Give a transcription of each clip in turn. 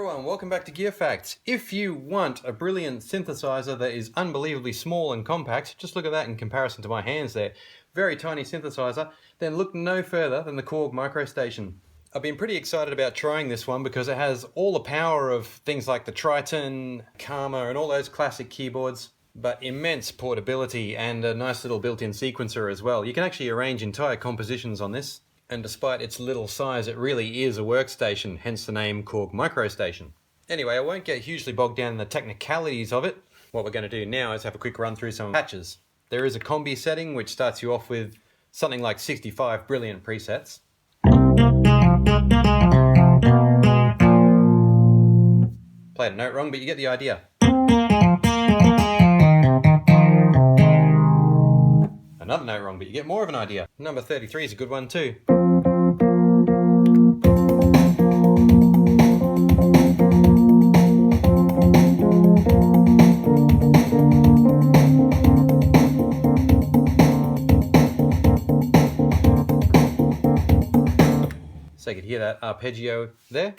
everyone, welcome back to Gear Facts. If you want a brilliant synthesizer that is unbelievably small and compact, just look at that in comparison to my hands there, very tiny synthesizer, then look no further than the Korg Microstation. I've been pretty excited about trying this one because it has all the power of things like the Triton, Karma and all those classic keyboards, but immense portability and a nice little built-in sequencer as well. You can actually arrange entire compositions on this. And despite its little size, it really is a workstation, hence the name Korg Microstation. Anyway, I won't get hugely bogged down in the technicalities of it. What we're going to do now is have a quick run through some patches. There is a combi setting which starts you off with something like 65 brilliant presets. Played a note wrong, but you get the idea. Another note wrong, but you get more of an idea. Number 33 is a good one too. So you could hear that arpeggio there,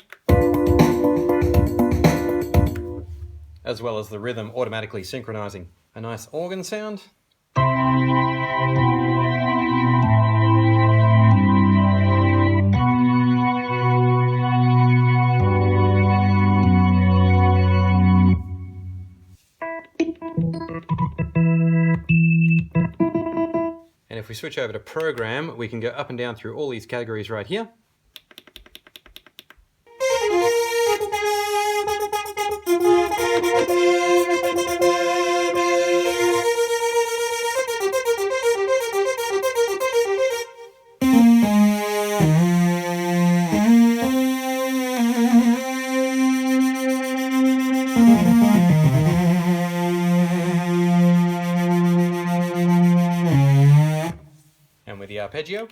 as well as the rhythm automatically synchronizing. A nice organ sound. And if we switch over to program, we can go up and down through all these categories right here. And with the arpeggio.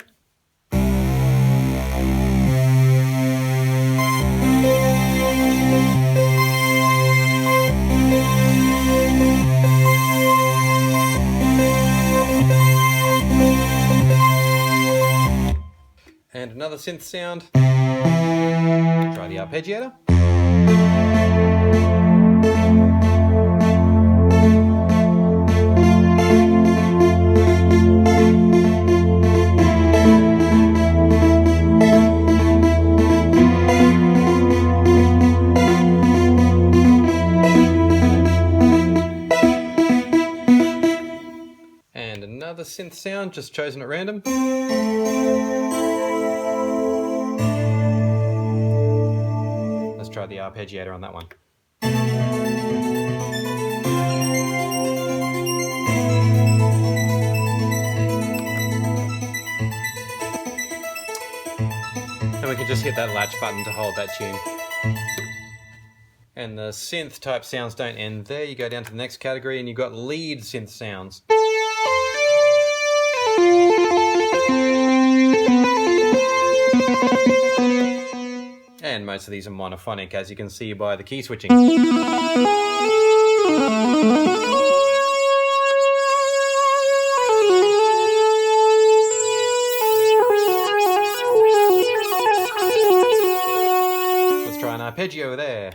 And another synth sound. Try the arpeggiator. And another synth sound, just chosen at random. Let's try the arpeggiator on that one. And we can just hit that latch button to hold that tune. And the synth type sounds don't end there. You go down to the next category and you've got lead synth sounds. And most of these are monophonic, as you can see by the key switching. Let's try an arpeggio there.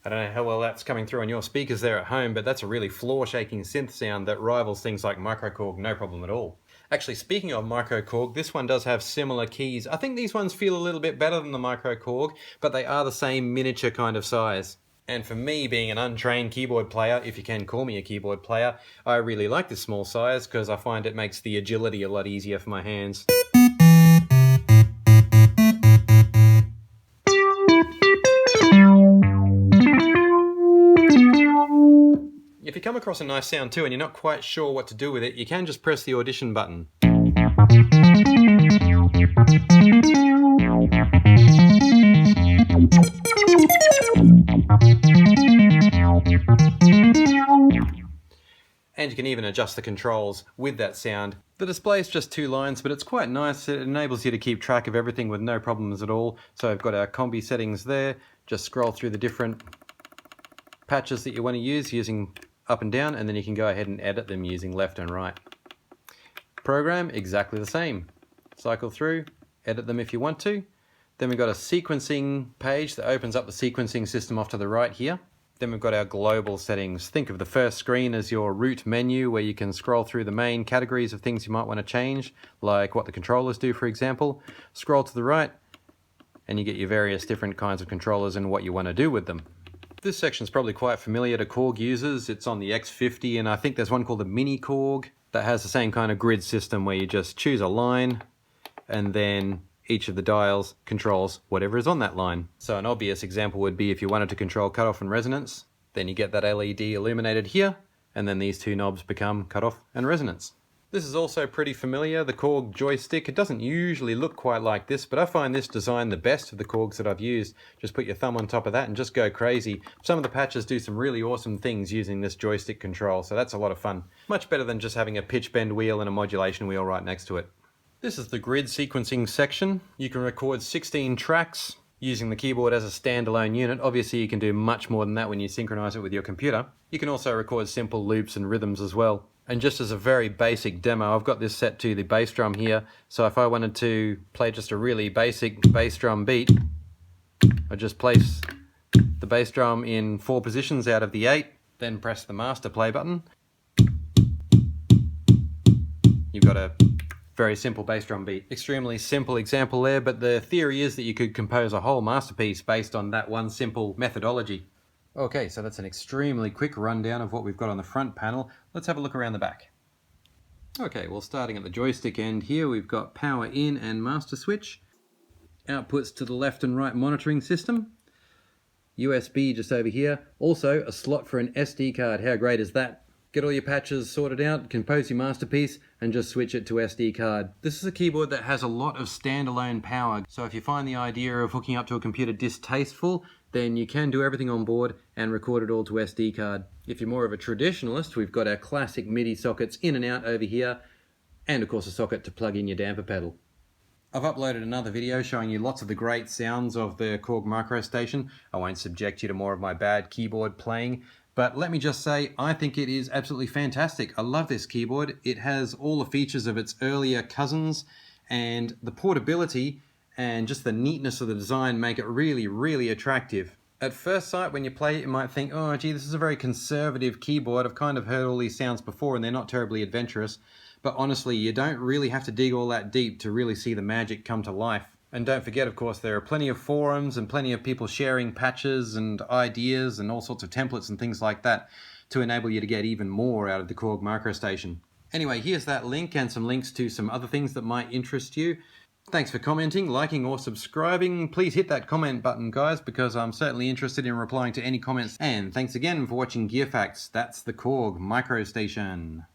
I don't know how well that's coming through on your speakers there at home, but that's a really floor-shaking synth sound that rivals things like Microkorg, no problem at all. Actually, speaking of Microkorg, this one does have similar keys. I think these ones feel a little bit better than the Microkorg, but they are the same miniature kind of size. And for me, being an untrained keyboard player, if you can call me a keyboard player, I really like this small size because I find it makes the agility a lot easier for my hands. you come across a nice sound too and you're not quite sure what to do with it, you can just press the audition button. And you can even adjust the controls with that sound. The display is just 2 lines, but it's quite nice. It enables you to keep track of everything with no problems at all. So I've got our combi settings there. Just scroll through the different patches that you want to use using up and down, and then you can go ahead and edit them using left and right. Program, exactly the same. Cycle through, edit them if you want to. Then we've got a sequencing page that opens up the sequencing system off to the right here. Then we've got our global settings. Think of the first screen as your root menu where you can scroll through the main categories of things you might want to change, like what the controllers do, for example. Scroll to the right and you get your various different kinds of controllers and what you want to do with them. This section is probably quite familiar to Korg users. It's on the X50, and I think there's one called the Mini Korg that has the same kind of grid system where you just choose a line and then each of the dials controls whatever is on that line. So an obvious example would be if you wanted to control cutoff and resonance, then you get that LED illuminated here, and then these 2 knobs become cutoff and resonance. This is also pretty familiar, the Korg Joystick. It doesn't usually look quite like this, but I find this design the best of the Korgs that I've used. Just put your thumb on top of that and just go crazy. Some of the patches do some really awesome things using this joystick control, so that's a lot of fun. Much better than just having a pitch bend wheel and a modulation wheel right next to it. This is the grid sequencing section. You can record 16 tracks using the keyboard as a standalone unit. Obviously you can do much more than that when you synchronize it with your computer. You can also record simple loops and rhythms as well. And just as a very basic demo, I've got this set to the bass drum here. So if I wanted to play just a really basic bass drum beat, I just place the bass drum in 4 positions out of the 8, then press the master play button. You've got a very simple bass drum beat. Extremely simple example there, but the theory is that you could compose a whole masterpiece based on that one simple methodology. Okay, so that's an extremely quick rundown of what we've got on the front panel. Let's have a look around the back. Okay, well, starting at the joystick end here, we've got power in and master switch. Outputs to the left and right monitoring system. USB just over here. Also, a slot for an SD card. How great is that? Get all your patches sorted out, compose your masterpiece, and just switch it to SD card. This is a keyboard that has a lot of standalone power, so if you find the idea of hooking up to a computer distasteful, then you can do everything on board and record it all to SD card. If you're more of a traditionalist, we've got our classic MIDI sockets in and out over here, and of course a socket to plug in your damper pedal. I've uploaded another video showing you lots of the great sounds of the Korg Microstation. I won't subject you to more of my bad keyboard playing, but let me just say, I think it is absolutely fantastic. I love this keyboard. It has all the features of its earlier cousins, and the portability and just the neatness of the design make it really, really attractive. At first sight, when you play it, you might think, oh gee, this is a very conservative keyboard. I've kind of heard all these sounds before and they're not terribly adventurous. But honestly, you don't really have to dig all that deep to really see the magic come to life. And don't forget, of course, there are plenty of forums and plenty of people sharing patches and ideas and all sorts of templates and things like that to enable you to get even more out of the Korg Microstation. Anyway, here's that link and some links to some other things that might interest you. Thanks for commenting, liking or subscribing. Please hit that comment button, guys, because I'm certainly interested in replying to any comments. And thanks again for watching Gear Facts. That's the Korg Microstation.